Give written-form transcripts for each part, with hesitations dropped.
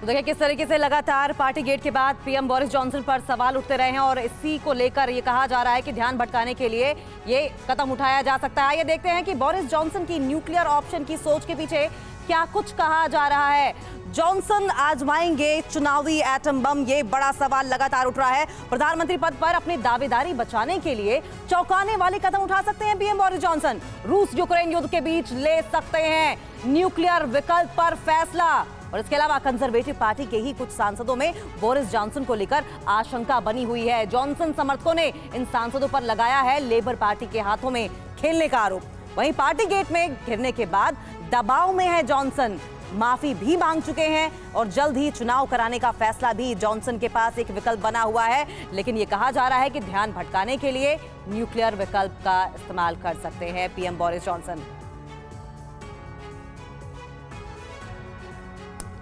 तो देखिए किस तरीके से लगातार पार्टी गेट के बाद पीएम बोरिस जॉनसन पर सवाल उठते रहे हैं और इसी को लेकर ये कहा जा रहा है कि ध्यान भटकाने के लिए ये कदम उठाया जा सकता है। ये देखते हैं कि बोरिस जॉनसन की न्यूक्लियर ऑप्शन की सोच के पीछे क्या कुछ कहा जा रहा है। जॉनसन आजमाएंगे चुनावी एटम बम, ये बड़ा सवाल लगातार उठ रहा है। प्रधानमंत्री पद पर अपनी दावेदारी बचाने के लिए चौंकाने वाले कदम उठा सकते हैं पीएम बोरिस जॉनसन। रूस यूक्रेन युद्ध के बीच ले सकते हैं न्यूक्लियर विकल्प पर फैसला। और इसके अलावा कंजर्वेटिव पार्टी के ही कुछ सांसदों में बोरिस जॉनसन को लेकर आशंका बनी हुई है। जॉनसन समर्थकों ने इन सांसदों पर लगाया है लेबर पार्टी के हाथों में खेलने का आरोप। वहीं पार्टी गेट में घिरने के बाद दबाव में है जॉनसन, माफी भी मांग चुके हैं और जल्द ही चुनाव कराने का फैसला भी जॉनसन के पास एक विकल्प बना हुआ है। लेकिन यह कहा जा रहा है कि ध्यान भटकाने के लिए न्यूक्लियर विकल्प का इस्तेमाल कर सकते हैं पीएम बोरिस जॉनसन।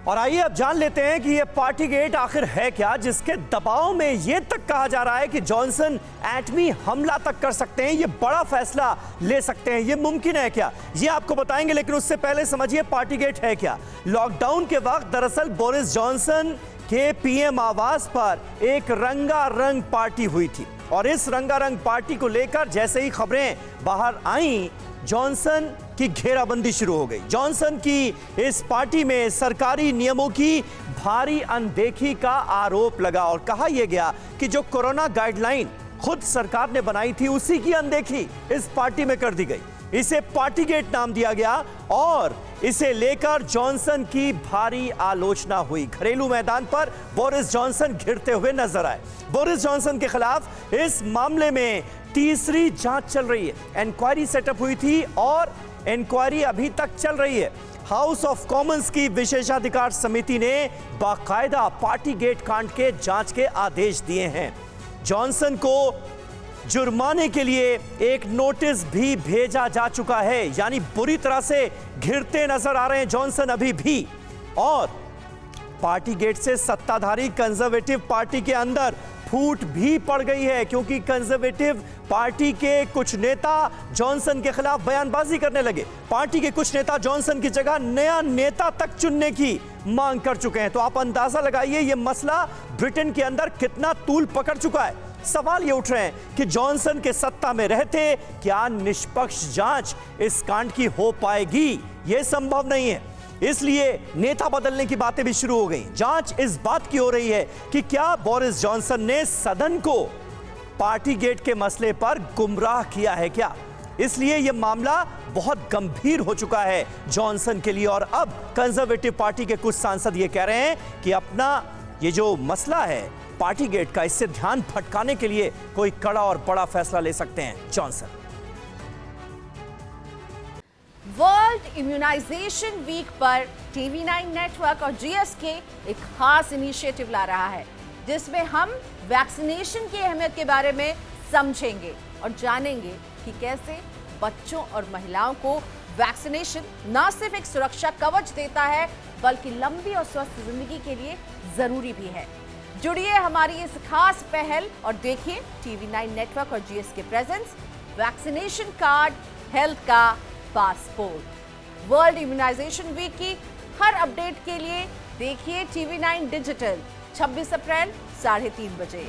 और आइए अब जान लेते हैं कि ये पार्टी गेट आखिर है क्या, जिसके दबाव में ये तक कहा जा रहा है कि जॉनसन एटमी हमला तक कर सकते हैं, ये बड़ा फैसला ले सकते हैं। ये मुमकिन है क्या, ये आपको बताएंगे, लेकिन उससे पहले समझिए पार्टी गेट है क्या। लॉकडाउन के वक्त दरअसल बोरिस जॉनसन के पीएम आवास पर एक रंगारंग पार्टी हुई थी और इस रंगारंग पार्टी को लेकर जैसे ही खबरें बाहर आईं, जॉनसन की घेराबंदी शुरू हो गई। जॉनसन की इस पार्टी में सरकारी नियमों की भारी अनदेखी का आरोप लगा और कहा यह गया कि जो कोरोना गाइडलाइन खुद सरकार ने बनाई थी उसी की अनदेखी इस पार्टी में कर दी गई। इसे पार्टी गेट नाम दिया गया और इसे लेकर जॉनसन की भारी आलोचना हुई। घरेलू मैदान पर बोरिस जॉनसन घिरते हुए नजर आए। बोरिस जॉनसन के खिलाफ इस मामले में तीसरी जांच चल रही है। इंक्वायरी सेटअप हुई थी और इंक्वायरी अभी तक चल रही है। हाउस ऑफ कॉमन्स की विशेषाधिकार समिति ने बाकायदा पार्टी गेट कांड के जांच के आदेश दिए हैं। जॉनसन को जुर्माने के लिए एक नोटिस भी भेजा जा चुका है, यानी बुरी तरह से घिरते नजर आ रहे हैं जॉनसन अभी भी। और पार्टी गेट से सत्ताधारी कंजर्वेटिव पार्टी के अंदर फूट भी पड़ गई है, क्योंकि कंजर्वेटिव पार्टी के कुछ नेता जॉनसन के खिलाफ बयानबाजी करने लगे। पार्टी के कुछ नेता जॉनसन की जगह नया नेता तक चुनने की मांग कर चुके हैं। तो आप अंदाजा लगाइए ये मसला ब्रिटेन के अंदर कितना तूल पकड़ चुका है। सवाल ये उठ रहे हैं कि जॉनसन के सत्ता में रहते क्या निष्पक्ष जांच इस कांड की हो पाएगी? यह संभव नहीं है, इसलिए नेता बदलने की बातें भी शुरू हो गई। जांच इस बात की हो रही है कि क्या बोरिस जॉनसन ने सदन को पार्टी गेट के मसले पर गुमराह किया है क्या। इसलिए यह मामला बहुत गंभीर हो चुका है जॉनसन के लिए। और अब कंजर्वेटिव पार्टी के कुछ सांसद ये कह रहे हैं कि अपना ये जो मसला है पार्टी गेट का, इससे ध्यान भटकाने के लिए कोई कड़ा और बड़ा फैसला ले सकते हैं जॉनसन। वर्ल्ड इम्यूनाइजेशन वीक पर TV9 नेटवर्क और GSK एक खास इनिशिएटिव ला रहा है, जिसमें हम वैक्सीनेशन की अहमियत के बारे में समझेंगे और जानेंगे कि कैसे बच्चों और महिलाओं को वैक्सीनेशन न सिर्फ एक सुरक्षा कवच देता है, बल्कि लंबी और स्वस्थ जिंदगी के लिए जरूरी भी है। जुड़िए हमारी इस खास पहल और देखिए TV9 नेटवर्क और GSK presence vaccination card, health का पासपोर्ट। वर्ल्ड इम्यूनाइजेशन वीक की हर अपडेट के लिए देखिए TV9 डिजिटल 26 अप्रैल 3:30 बजे।